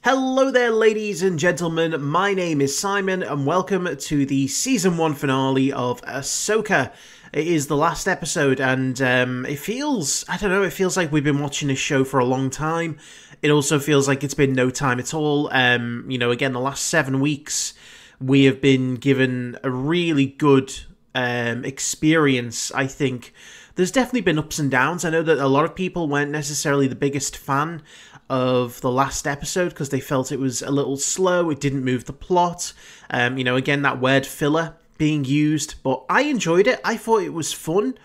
Hello there, ladies and gentlemen. My name is Simon, and welcome to the Season 1 finale of Ahsoka. It is the last episode, and it feels like we've been watching this show for a long time. It also feels like it's been no time at all. Again, the last 7 weeks, we have been given a really good experience, I think. There's definitely been ups and downs. I know that a lot of people weren't necessarily the biggest fan of the last episode because they felt it was a little slow, it didn't move the plot. Again, that word filler being used, but I enjoyed it. I thought it was fun.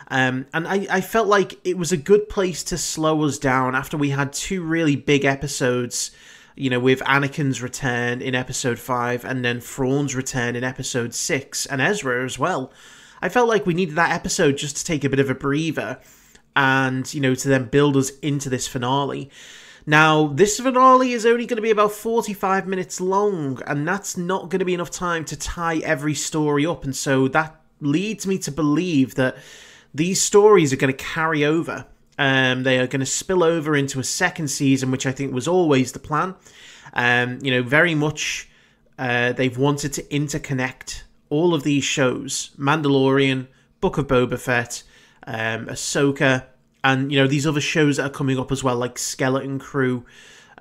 And I felt like it was a good place to slow us down after we had 2 really big episodes, with Anakin's return in episode 5 and then Thrawn's return in episode 6 and Ezra as well. I felt like we needed that episode just to take a bit of a breather and, to then build us into this finale. Now, this finale is only going to be about 45 minutes long, and that's not going to be enough time to tie every story up, and so that leads me to believe that these stories are going to carry over. They are going to spill over into a second season, which I think was always the plan. Very much they've wanted to interconnect all of these shows, Mandalorian, Book of Boba Fett, Ahsoka, and, these other shows that are coming up as well, like Skeleton Crew.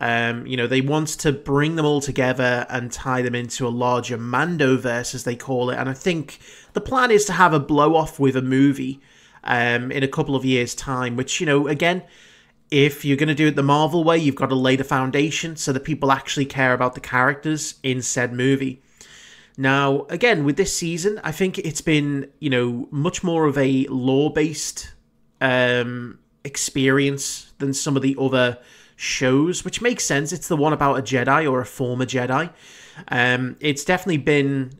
They want to bring them all together and tie them into a larger Mandoverse, as they call it. And I think the plan is to have a blow-off with a movie in a couple of years' time, which, again, if you're going to do it the Marvel way, you've got to lay the foundation so that people actually care about the characters in said movie. Now, again, with this season, I think it's been, much more of a lore-based experience than some of the other shows, which makes sense. It's the one about a Jedi or a former Jedi. It's definitely been,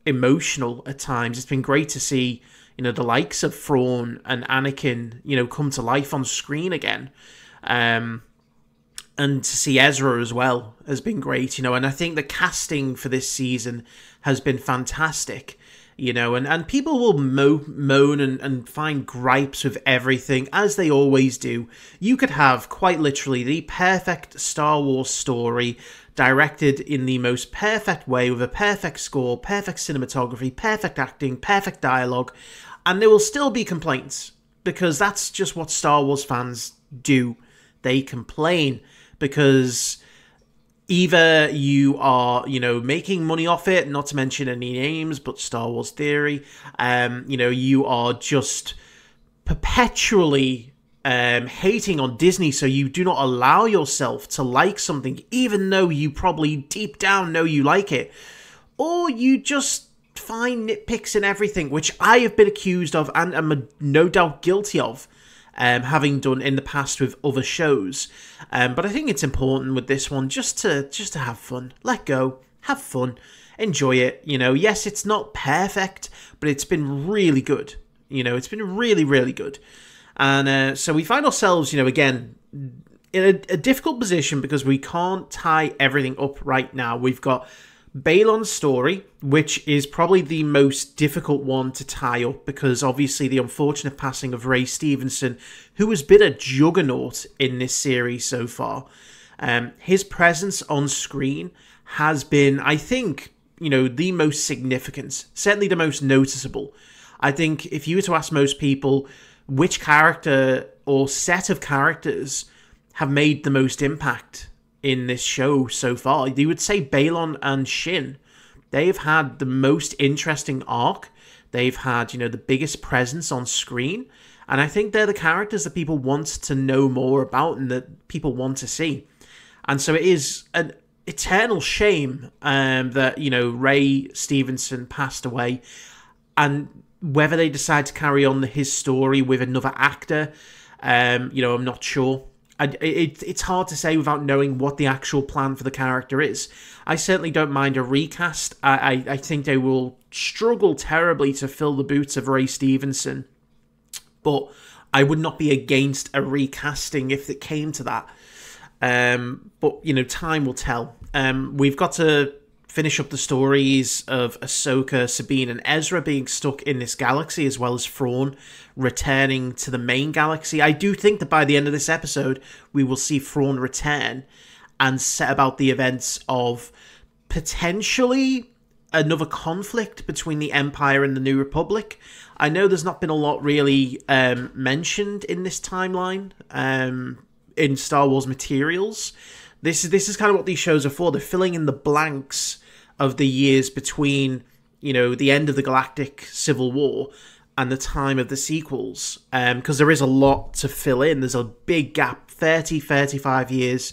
emotional at times. It's been great to see, the likes of Thrawn and Anakin, come to life on screen again. And to see Ezra as well has been great, and I think the casting for this season has been fantastic. And people will moan and find gripes with everything, as they always do. You could have, quite literally, the perfect Star Wars story, directed in the most perfect way, with a perfect score, perfect cinematography, perfect acting, perfect dialogue, and there will still be complaints, because that's just what Star Wars fans do. They complain, because either you are, making money off it, not to mention any names, but Star Wars Theory, you are just perpetually hating on Disney, so you do not allow yourself to like something, even though you probably deep down know you like it. Or you just find nitpicks in everything, which I have been accused of and am no doubt guilty of. Having done in the past with other shows. But I think it's important with this one just to have fun. Let go. Have fun. Enjoy it. Yes, it's not perfect, but it's been really good. It's been really, really good. And so we find ourselves, again, in a difficult position because we can't tie everything up right now. We've got Balon's story, which is probably the most difficult one to tie up because obviously the unfortunate passing of Ray Stevenson, who has been a juggernaut in this series so far. His presence on screen has been, I think, the most significant, certainly the most noticeable. I think if you were to ask most people which character or set of characters have made the most impact in this show so far, you would say Balon and Shin. They've had the most interesting arc. They've had, the biggest presence on screen. And I think they're the characters that people want to know more about and that people want to see. And so it is an eternal shame that, Ray Stevenson passed away. And whether they decide to carry on his story with another actor, I'm not sure. It's hard to say without knowing what the actual plan for the character is. I certainly don't mind a recast. I think they will struggle terribly to fill the boots of Ray Stevenson. But I would not be against a recasting if it came to that. But, time will tell. We've got to finish up the stories of Ahsoka, Sabine, and Ezra being stuck in this galaxy, as well as Thrawn returning to the main galaxy. I do think that by the end of this episode, we will see Thrawn return and set about the events of potentially another conflict between the Empire and the New Republic. I know there's not been a lot really mentioned in this timeline in Star Wars materials. This is kind of what these shows are for. They're filling in the blanks of the years between, you know, the end of the Galactic Civil War and the time of the sequels. Because there is a lot to fill in. There's a big gap, 30, 35 years.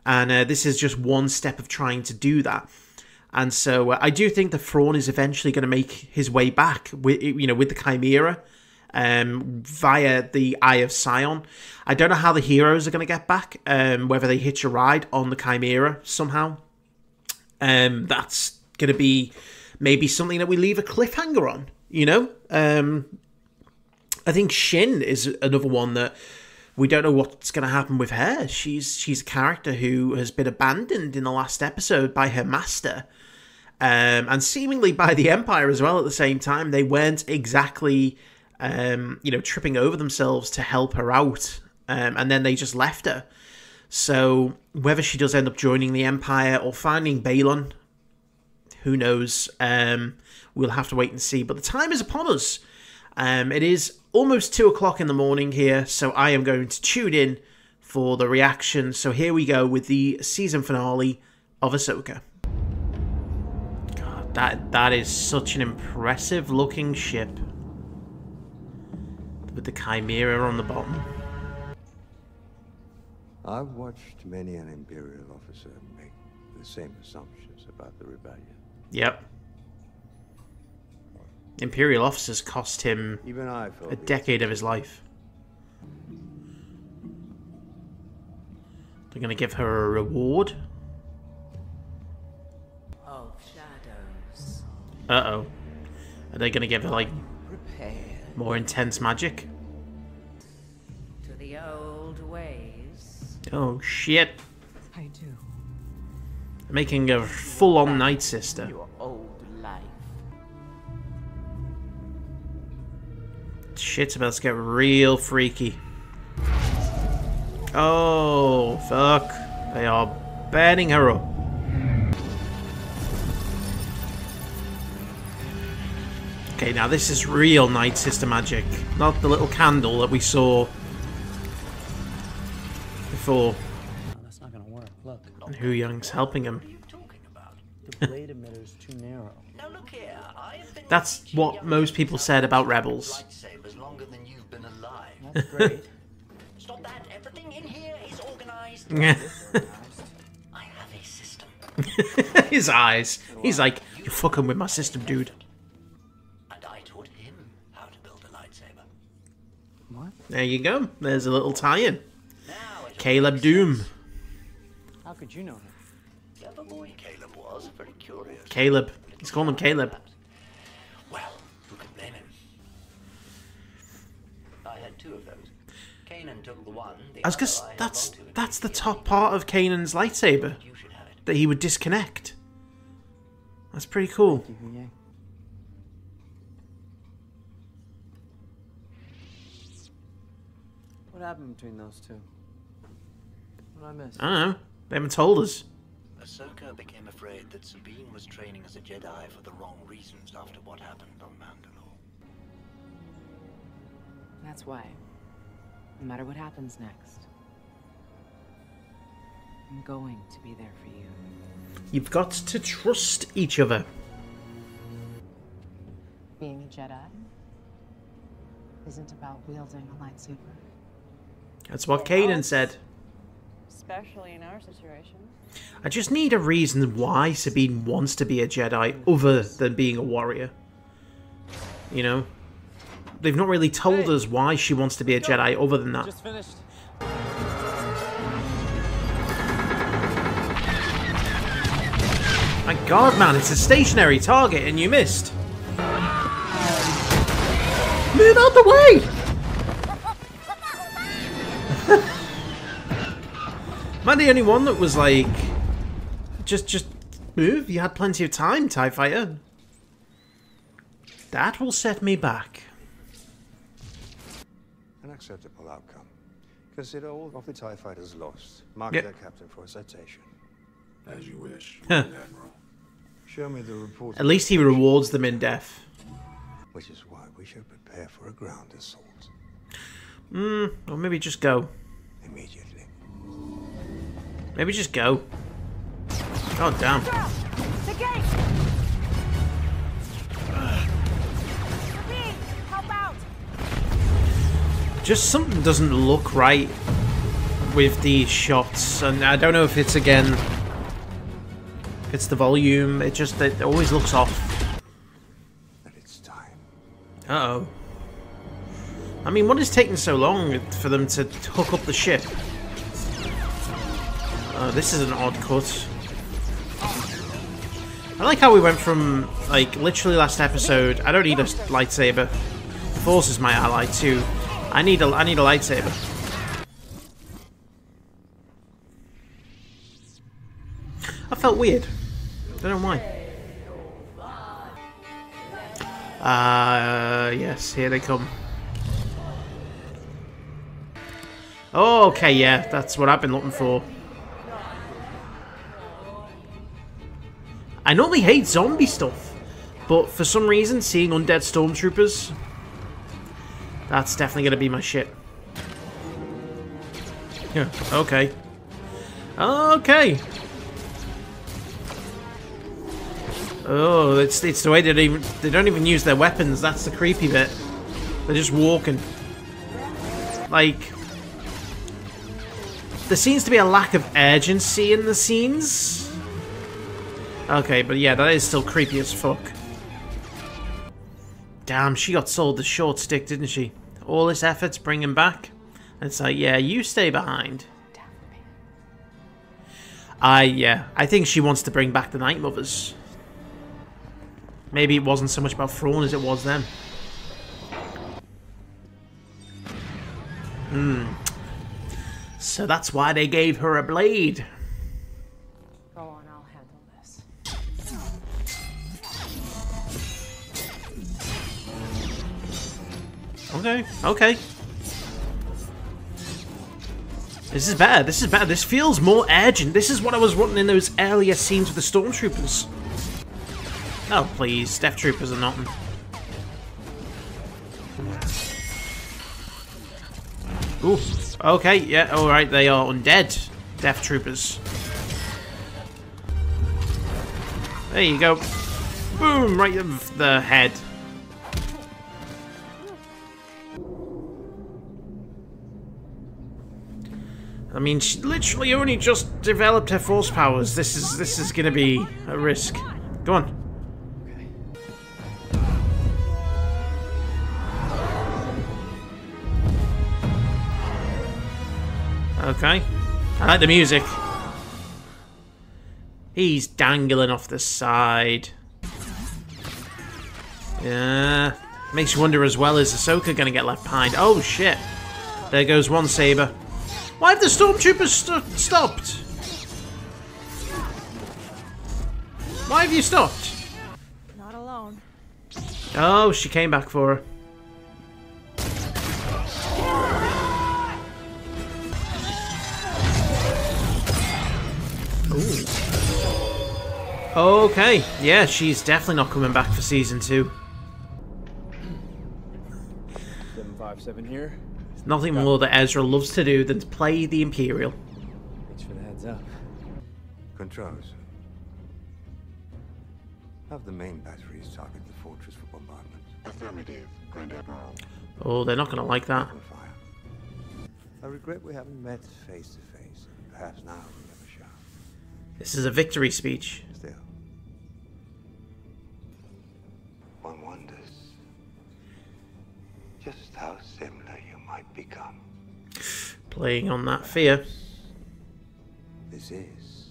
And this is just one step of trying to do that. And so I do think that Thrawn is eventually going to make his way back with, you know, with the Chimera via the Eye of Sion. I don't know how the heroes are going to get back, whether they hitch a ride on the Chimera somehow. That's going to be maybe something that we leave a cliffhanger on, you know? I think Shin is another one that we don't know what's going to happen with her. She's a character who has been abandoned in the last episode by her master. And seemingly by the Empire as well at the same time. They weren't exactly, you know, tripping over themselves to help her out. And then they just left her. So whether she does end up joining the Empire or finding Balon, who knows? We'll have to wait and see. But the time is upon us. It is almost 2 o'clock in the morning here, so I am going to tune in for the reaction. So here we go with the season finale of Ahsoka. God, that is such an impressive looking ship. With the Chimera on the bottom. I've watched many an Imperial officer make the same assumptions about the rebellion. Yep. Imperial officers cost him a decade of his life. They're going to give her a reward. Of shadows. Uh-oh. Are they going to give her, like, more intense magic? To the old ways. Oh, shit. I do. They're making a full-on Night Sister. Your old life. Shit's about to get real freaky. Oh, fuck. They are burning her up. Okay, now this is real Night Sister magic. Not the little candle that we saw before. No, that's not gonna work. Look. And Hu Young's helping him. What are you talking about? The blade emitter's too narrow. Now look here, I've been That's what most people said about Rebels. lightsabers longer than you've been alive. That's great. Stop that! Everything in here is organized. I have a system. His eyes. He's like, you're fucking with my system, dude. And I taught him how to build a lightsaber. What? There you go. There's a little tie-in. Now it Caleb Doom. How could you know him? clever boy Caleb was, very curious. Caleb. He's calling him Caleb. Well, who can blame him? I had two of those. Kanan took the one. I was guess that's the top part of Kanan's lightsaber You should have it. that he would disconnect. That's pretty cool. Hu Yang. What happened between those two? What did I miss? I don't know. They haven't told us. Ahsoka became afraid that Sabine was training as a Jedi for the wrong reasons after what happened on Mandalore. That's why, no matter what happens next, I'm going to be there for you. You've got to trust each other. Being a Jedi isn't about wielding a lightsaber. That's what Kanan said. Especially in our situation. I just need a reason why Sabine wants to be a Jedi other than being a warrior. You know? They've not really told us why she wants to be a Jedi other than that. Just finished. My god, man, it's a stationary target and you missed. Move out the way! Am I the only one that was like... Just move. You had plenty of time, TIE Fighter. That will set me back. An acceptable outcome. Consider all of the TIE fighters lost. Mark their captain for a citation. As you wish, Admiral. Show me the report. At least he rewards them in death. Which is why we should prepare for a ground assault. Or maybe just go. Immediately. Maybe just go. God damn. The gate! Sabine, help out! Just something doesn't look right with these shots, and I don't know if it's again, if it's the volume. It always looks off. But it's time. Uh-oh. I mean, what is taking so long for them to hook up the ship? Oh, this is an odd cut. I like how we went from, like, literally last episode, I don't need a lightsaber. The Force is my ally too. I need a lightsaber. I felt weird. Don't know why. Yes, here they come. Oh, okay, yeah, that's what I've been looking for. I normally hate zombie stuff, but for some reason, seeing undead stormtroopers, that's definitely going to be my shit. Yeah, okay. Okay. Oh, it's the way they don't even use their weapons. That's the creepy bit. They're just walking. Like, there seems to be a lack of urgency in the scenes. Okay, but yeah, that is still creepy as fuck. Damn, she got sold the short stick, didn't she? All this effort to bring him back. And it's like, yeah, you stay behind. I think she wants to bring back the Night Mothers. Maybe it wasn't so much about Thrawn as it was them. So that's why they gave her a blade. Go on, I'll handle this. Okay, okay. This is better, this is better. This feels more urgent. This is what I was wanting in those earlier scenes with the Stormtroopers. Oh, please. Death Troopers are nothing. Ooh. Okay, yeah, alright. They are undead Death Troopers. There you go. Boom! Right of the head. I mean, she literally only just developed her force powers. This is gonna be a risk. Go on. Okay. I like the music. He's dangling off the side. Yeah. Makes you wonder as well, is Ahsoka gonna get left behind? Oh shit. There goes one saber. Why have the stormtroopers stopped? Why have you stopped? Not alone. Oh, she came back for her. Ooh. Okay, yeah, she's definitely not coming back for season 2. 757 here. There's nothing more that Ezra loves to do than to play the Imperial. Thanks for the heads up. Controls. Have the main batteries target the fortress for bombardment. Affirmative, Grand Admiral. Oh, they're not going to like that. Open fire. I regret we haven't met face to face. Perhaps now we never shall. This is a victory speech. Still, one wonders just how similar you might become. Playing on that fear. This is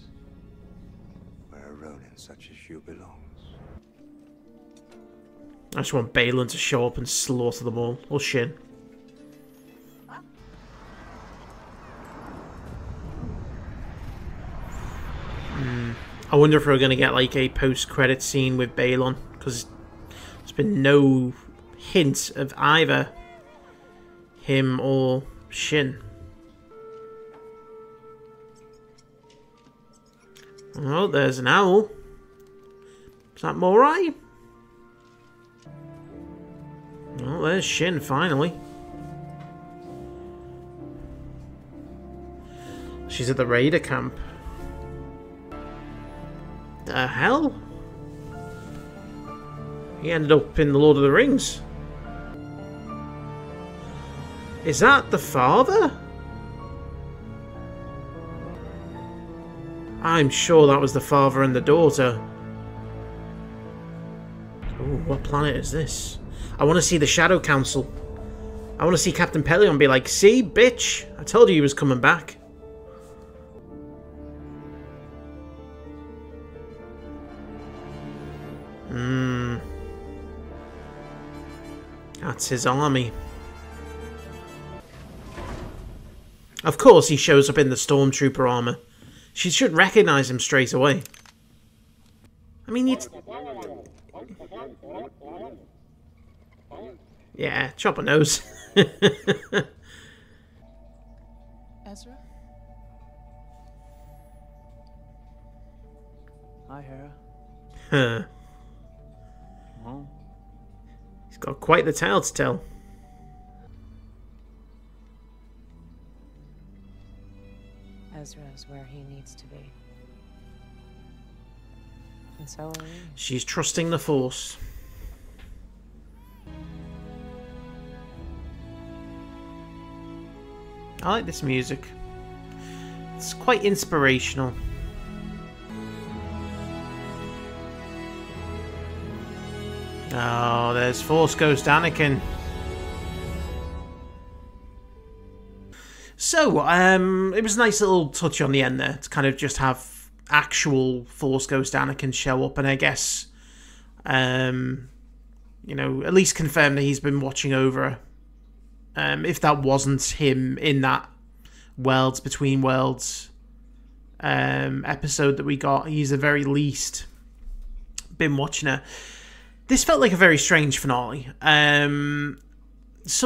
where a Ronin such as you belongs. I just want Balin to show up and slaughter them all. Or Shin. I wonder if we're going to get like a post-credit scene with Balon, because there's been no hint of either him or Shin. Oh, there's an owl. Is that Morai? Oh, there's Shin finally. She's at the Raider camp. The hell? He ended up in the Lord of the Rings. Is that the father? I'm sure that was the father and the daughter. Oh, what planet is this? I want to see the Shadow Council. I want to see Captain Pelion be like, see, bitch, I told you he was coming back. That's his army. Of course he shows up in the Stormtrooper armor. She should recognize him straight away. I mean, you'd... Yeah, chop a nose. Ezra? Hi, Hera. Huh. Well, He's got quite the tale to tell. Ezra's where he needs to be. And so are we. She's trusting the Force. I like this music. It's quite inspirational. Oh, there's Force Ghost Anakin. So, it was a nice little touch on the end there to kind of just have actual Force Ghost Anakin show up, and I guess, you know, at least confirm that he's been watching over her. If that wasn't him in that Worlds Between Worlds episode that we got, he's at the very least been watching her. This felt like a very strange finale. Some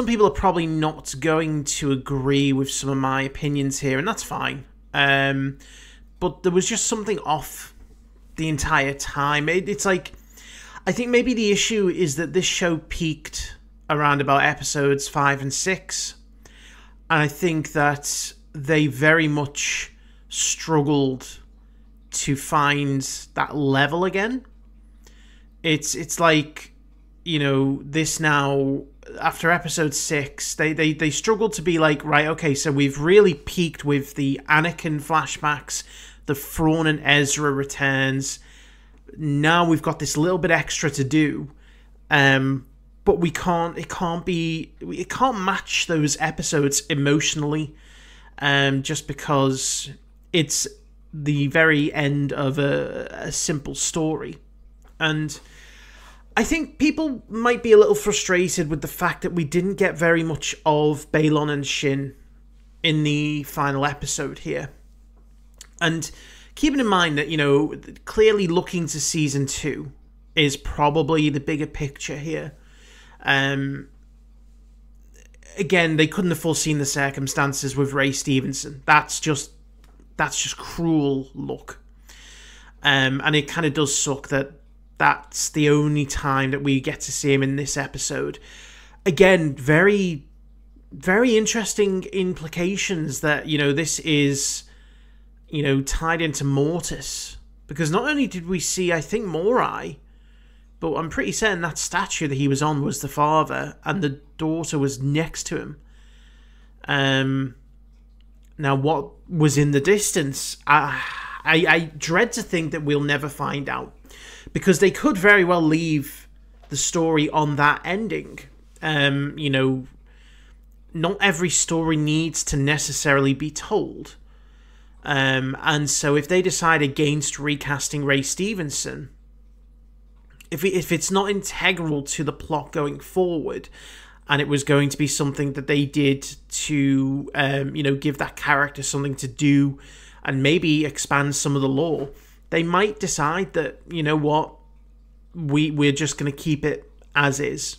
people are probably not going to agree with some of my opinions here, and that's fine. But there was just something off the entire time. It's like, I think maybe the issue is that this show peaked around about episodes 5 and 6. And I think that they very much struggled to find that level again. It's like, you know, this now, after episode 6, they struggled to be like, right, okay, so we've really peaked with the Anakin flashbacks, the Thrawn and Ezra returns. Now we've got this little bit extra to do. But it can't match those episodes emotionally, just because it's the very end of a simple story. And I think people might be a little frustrated with the fact that we didn't get very much of Balon and Shin in the final episode here. And keeping in mind that, you know, clearly looking to season 2 is probably the bigger picture here. Again, they couldn't have foreseen the circumstances with Ray Stevenson. That's just cruel luck. And it kind of does suck that that's the only time that we get to see him in this episode. Again, very, very interesting implications that, you know, this is, you know, tied into Mortis. Because not only did we see, I think, Morai, but I'm pretty certain that statue that he was on was the father, and the daughter was next to him. Now, what was in the distance? I dread to think that we'll never find out, because they could very well leave the story on that ending. You know, not every story needs to necessarily be told. And so if they decide against recasting Ray Stevenson, if it's not integral to the plot going forward, and it was going to be something that they did to, you know, give that character something to do and maybe expand some of the lore, they might decide that, you know what, we're just going to keep it as is.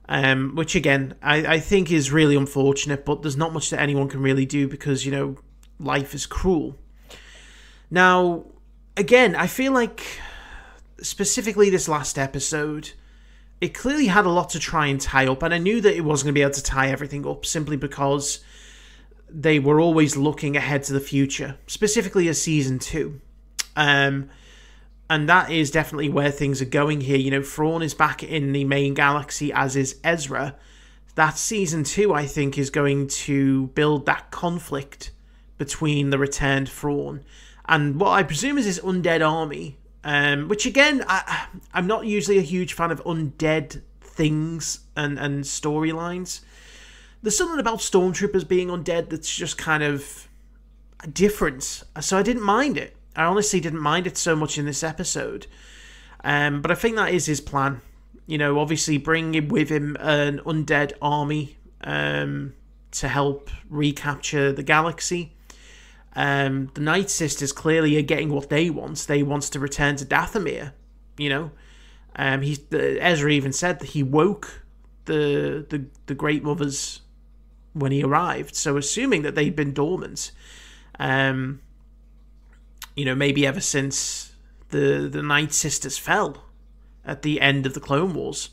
Which, again, I think is really unfortunate, but there's not much that anyone can really do because, you know, life is cruel. Now, again, I feel like, specifically this last episode, it clearly had a lot to try and tie up, and I knew that it wasn't going to be able to tie everything up simply because they were always looking ahead to the future, specifically as Season 2. And that is definitely where things are going here. You know, Thrawn is back in the main galaxy, as is Ezra. That Season 2, I think, is going to build that conflict between the returned Thrawn and what I presume is his undead army. Which, again, I'm not usually a huge fan of undead things and storylines. There's something about stormtroopers being undead that's just kind of different. So I didn't mind it. I honestly didn't mind it so much in this episode. But I think that is his plan. You know, obviously bring with him an undead army to help recapture the galaxy. The Night Sisters clearly are getting what they want. They want to return to Dathomir, you know. Ezra even said that he woke the Great Mothers when he arrived. So assuming that they'd been dormant, you know, maybe ever since the Night Sisters fell at the end of the Clone Wars.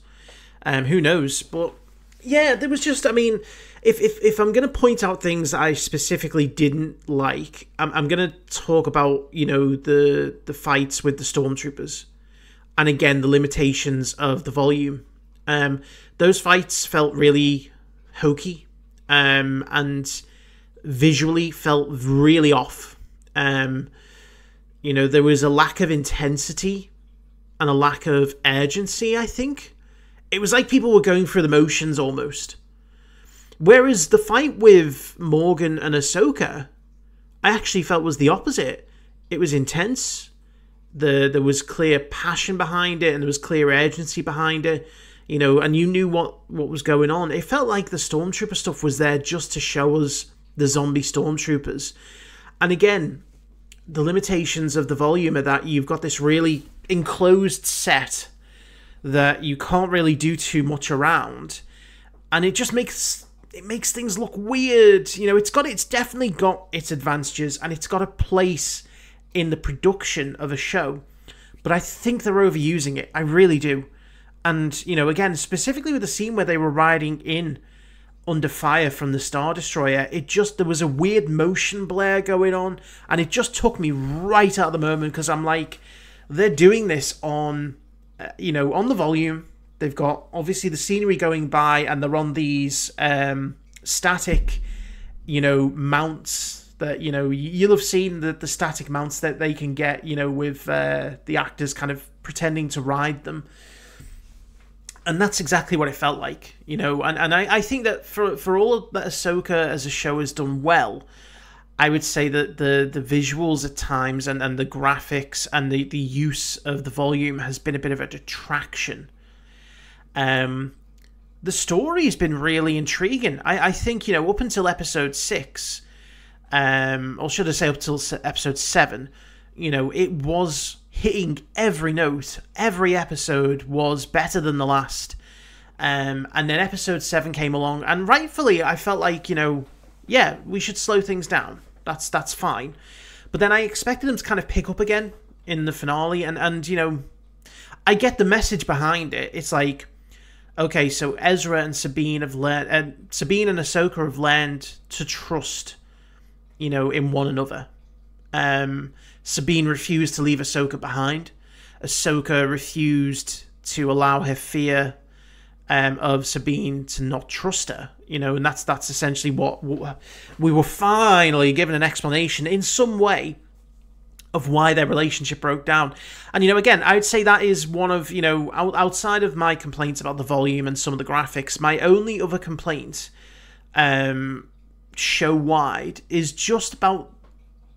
Who knows? But yeah, there was just, I mean, if I'm going to point out things that I specifically didn't like, I'm going to talk about, you know, the fights with the stormtroopers. And again, the limitations of the volume. Those fights felt really hokey. And visually felt really off. You know, there was a lack of intensity and a lack of urgency, I think. It was like people were going through the motions almost. Whereas the fight with Morgan and Ahsoka, I actually felt was the opposite. It was intense. There was clear passion behind it, and there was clear urgency behind it. You know, and you knew what was going on. It felt like the Stormtrooper stuff was there just to show us the zombie Stormtroopers. And again, the limitations of the volume are that you've got this really enclosed set that you can't really do too much around, and it just makes things look weird. You know, it's definitely got its advantages, and it's got a place in the production of a show, but I think they're overusing it. I really do. And, you know, again, specifically with the scene where they were riding in under fire from the Star Destroyer, there was a weird motion blur going on, and it just took me right out of the moment, because I'm like, they're doing this on, you know, on the volume. They've got, obviously, the scenery going by, and they're on these static, you know, mounts that, you know, you'll have seen the static mounts that they can get, you know, with the actors kind of pretending to ride them. And that's exactly what it felt like, you know. And I think that for all that Ahsoka as a show has done well, I would say that the visuals at times and the graphics and the use of the volume has been a bit of a detraction. The story has been really intriguing. I think, you know, up until episode 6, or should I say up till episode 7, you know, it was hitting every note. Every episode was better than the last. And then episode 7 came along, and rightfully I felt like, you know, yeah, we should slow things down. That's fine. But then I expected them to kind of pick up again in the finale, and you know, I get the message behind it. It's like, okay, so Ezra and Sabine have learned, Sabine and Ahsoka have learned to trust, you know, in one another. Sabine refused to leave Ahsoka behind. Ahsoka refused to allow her fear of Sabine to not trust her, you know, and that's essentially what we were finally given an explanation in some way of why their relationship broke down. And, you know, again, I would say that is one of, you know, outside of my complaints about the volume and some of the graphics, my only other complaint, show-wide, is just about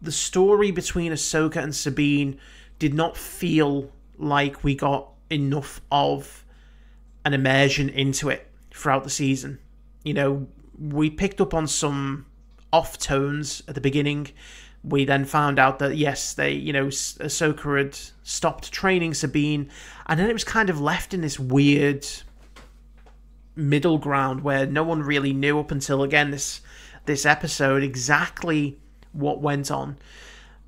the story between Ahsoka and Sabine did not feel like we got enough of an immersion into it throughout the season. You know, we picked up on some off tones at the beginning, we then found out that, yes, Ahsoka had stopped training Sabine, and then it was kind of left in this weird middle ground where no one really knew up until, again, this episode exactly what went on.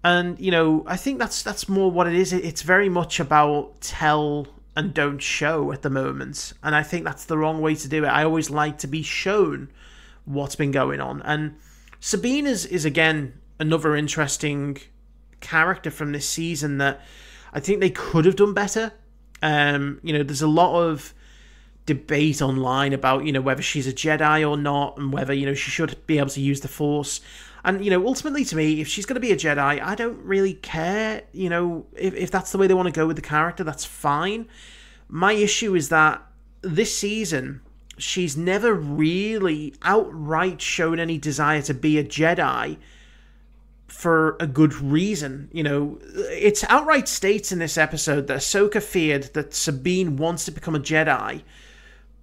And, I think that's more what it is. It's very much about tell and don't show at the moment, and I think that's the wrong way to do it. I always like to be shown what's been going on, and Sabine is again another interesting character from this season that I think they could have done better. There's a lot of debate online about, whether she's a Jedi or not, and whether, she should be able to use the Force. And, ultimately to me, if she's going to be a Jedi, I don't really care. If that's the way they want to go with the character, that's fine. My issue is that this season, she's never really outright shown any desire to be a Jedi for a good reason. It's outright states in this episode that Ahsoka feared that Sabine wants to become a Jedi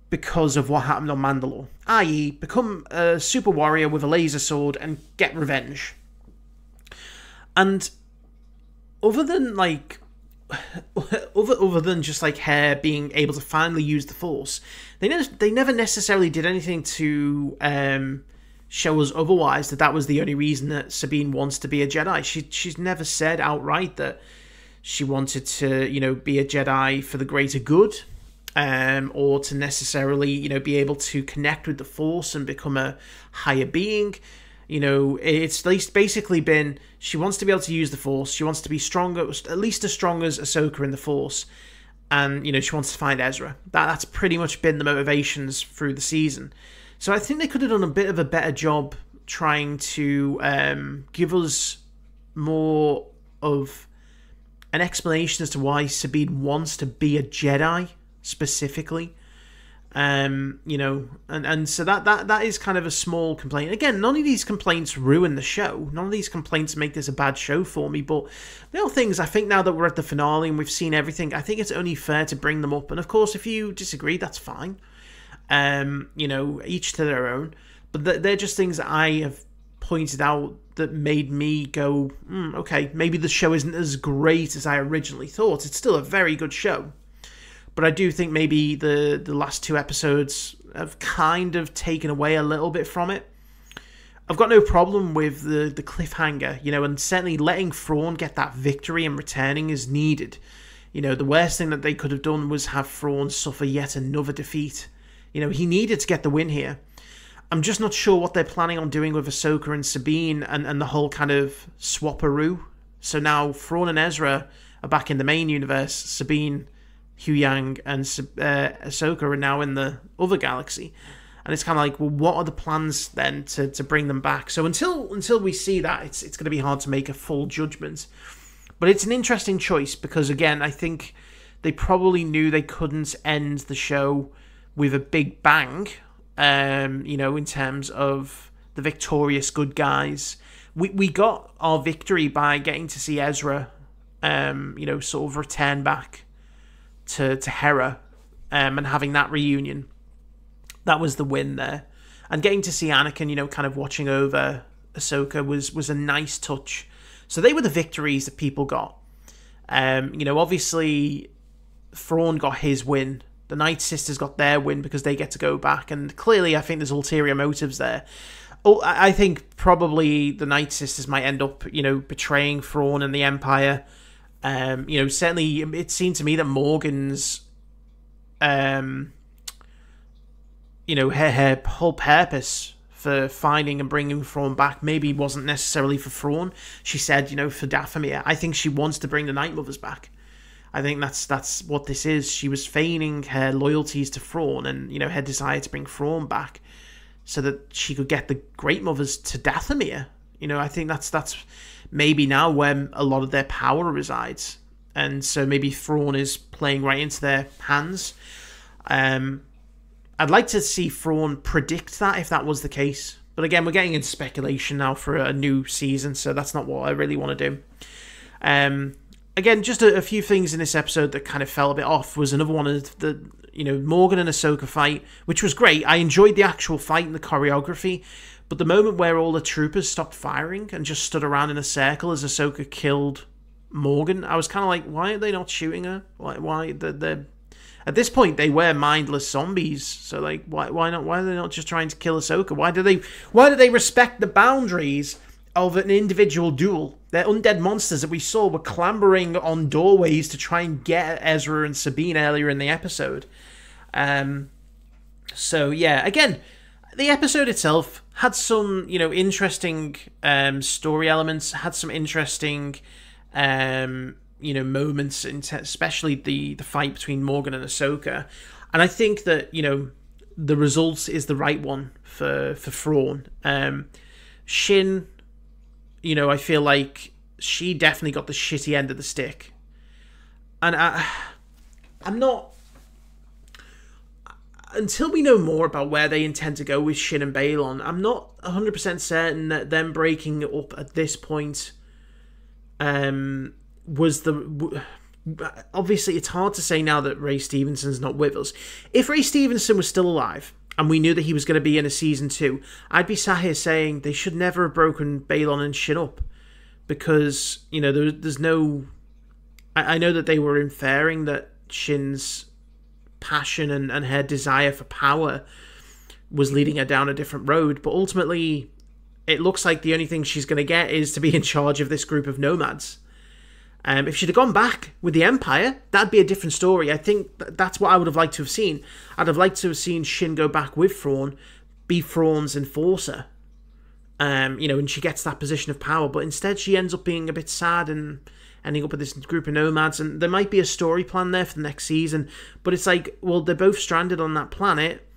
because of what happened on Mandalore, i.e. become a super warrior with a laser sword and get revenge. And other than just her being able to finally use the Force, they never necessarily did anything to show us otherwise, that was the only reason that Sabine wants to be a Jedi. She's never said outright that she wanted to, be a Jedi for the greater good, or to necessarily, be able to connect with the Force and become a higher being. It's basically been, she wants to be able to use the Force, she wants to be stronger, at least as strong as Ahsoka in the Force, and, she wants to find Ezra. That's pretty much been the motivations through the season. So I think they could have done a bit of a better job trying to give us more of an explanation as to why Sabine wants to be a Jedi specifically. And so that is kind of a small complaint. Again, none of these complaints ruin the show. None of these complaints make this a bad show for me. But there are things, I think, now that we're at the finale and we've seen everything, I think it's only fair to bring them up. And of course, if you disagree, that's fine. Each to their own. But they're just things that I have pointed out that made me go, okay, maybe the show isn't as great as I originally thought. It's still a very good show. But I do think maybe the last two episodes have kind of taken away a little bit from it. I've got no problem with the cliffhanger, and certainly letting Thrawn get that victory and returning is needed. The worst thing that they could have done was have Thrawn suffer yet another defeat. He needed to get the win here. I'm just not sure what they're planning on doing with Ahsoka and Sabine and the whole kind of swapperoo. So now Thrawn and Ezra are back in the main universe. Sabine, Huyang, and Ahsoka are now in the other galaxy. And it's kind of like, well, what are the plans then to bring them back? So until we see that, it's going to be hard to make a full judgment. But it's an interesting choice because, again, I think they probably knew they couldn't end the show with a big bang, in terms of the victorious good guys. We got our victory by getting to see Ezra, sort of return back to Hera, and having that reunion. That was the win there. And getting to see Anakin, kind of watching over Ahsoka was a nice touch. So they were the victories that people got. Obviously, Thrawn got his win. The Night Sisters got their win because they get to go back. And clearly, I think there's ulterior motives there. Oh, I think probably the Night Sisters might end up, betraying Thrawn and the Empire. Certainly it seemed to me that Morgan's, her whole purpose for finding and bringing Thrawn back maybe wasn't necessarily for Thrawn. She said, for Dathomir. I think she wants to bring the Night Mothers back. I think that's what this is. She was feigning her loyalties to Thrawn and, her desire to bring Thrawn back so that she could get the Great Mothers to Dathomir. I think that's maybe now where a lot of their power resides. And so maybe Thrawn is playing right into their hands. I'd like to see Thrawn predict that if that was the case. But again, we're getting into speculation now for a new season, so that's not what I really want to do. Again, just a few things in this episode that kind of fell a bit off was another one of the, Morgan and Ahsoka fight, which was great. I enjoyed the actual fight and the choreography, But the moment where all the troopers stopped firing and just stood around in a circle as Ahsoka killed Morgan, I was kind of like, why are they not shooting her? Why at this point they were mindless zombies, so like why not? Why are they not just trying to kill Ahsoka? Why do they respect the boundaries of an individual duel? They're undead monsters that we saw were clambering on doorways to try and get Ezra and Sabine earlier in the episode. So yeah, again, the episode itself had some, interesting story elements, had some interesting moments, especially the fight between Morgan and Ahsoka. And I think that, the result is the right one for Thrawn. Shin, I feel like she definitely got the shitty end of the stick. And I'm not... Until we know more about where they intend to go with Shin and Balon, I'm not 100% certain that them breaking it up at this point was the... Obviously, it's hard to say now that Ray Stevenson's not with us. If Ray Stevenson was still alive, and we knew that he was going to be in a season 2, I'd be sat here saying they should never have broken Balon and Shin up. Because, there's no... I know that they were inferring that Shin's passion and her desire for power was leading her down a different road, but ultimately it looks like the only thing she's going to get is to be in charge of this group of nomads. If she'd have gone back with the Empire, that'd be a different story. I think that's what I would have liked to have seen. I'd have liked to have seen Shin go back with Thrawn, be Thrawn's enforcer, and she gets that position of power, but instead she ends up being a bit sad and ending up with this group of nomads, and there might be a story plan there for the next season, but it's like, well, they're both stranded on that planet.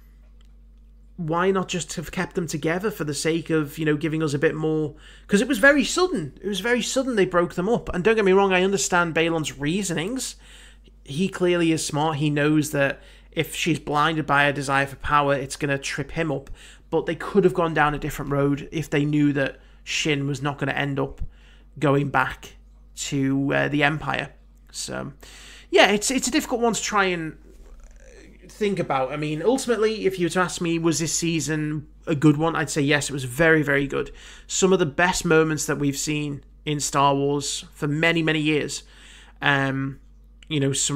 Why not just have kept them together for the sake of, giving us a bit more? Because it was very sudden. It was very sudden they broke them up. And don't get me wrong, I understand Balon's reasonings. He clearly is smart. He knows that if she's blinded by a desire for power, it's going to trip him up. But they could have gone down a different road if they knew that Shin was not going to end up going back to the Empire. So, yeah, it's a difficult one to try and think about. I mean, ultimately, if you were to ask me, was this season a good one? I'd say yes, it was very, very good. Some of the best moments that we've seen in Star Wars for many, many years. Some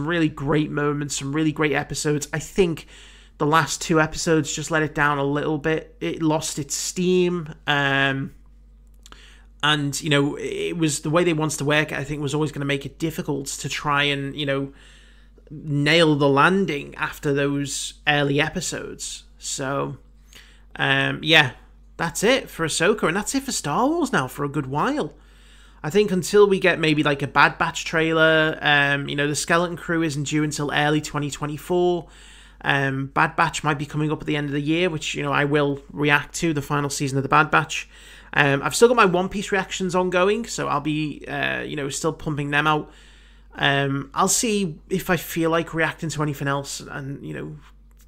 really great moments, some really great episodes. I think the last 2 episodes just let it down a little bit. It lost its steam. And, it was the way they wanted to work, I think, was always going to make it difficult to try and, nail the landing after those early episodes. So, yeah, that's it for Ahsoka, and that's it for Star Wars now for a good while. I think until we get maybe like a Bad Batch trailer, the Skeleton Crew isn't due until early 2024. Bad Batch might be coming up at the end of the year, which, I will react to, the final season of the Bad Batch. I've still got my One Piece reactions ongoing, so I'll be, still pumping them out. I'll see if I feel like reacting to anything else and,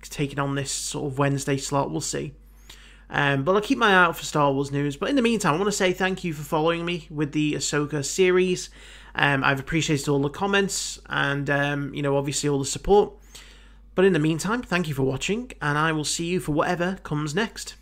taking on this sort of Wednesday slot. We'll see. But I'll keep my eye out for Star Wars news. But in the meantime, I want to say thank you for following me with the Ahsoka series. I've appreciated all the comments and, obviously all the support. But in the meantime, thank you for watching, and I will see you for whatever comes next.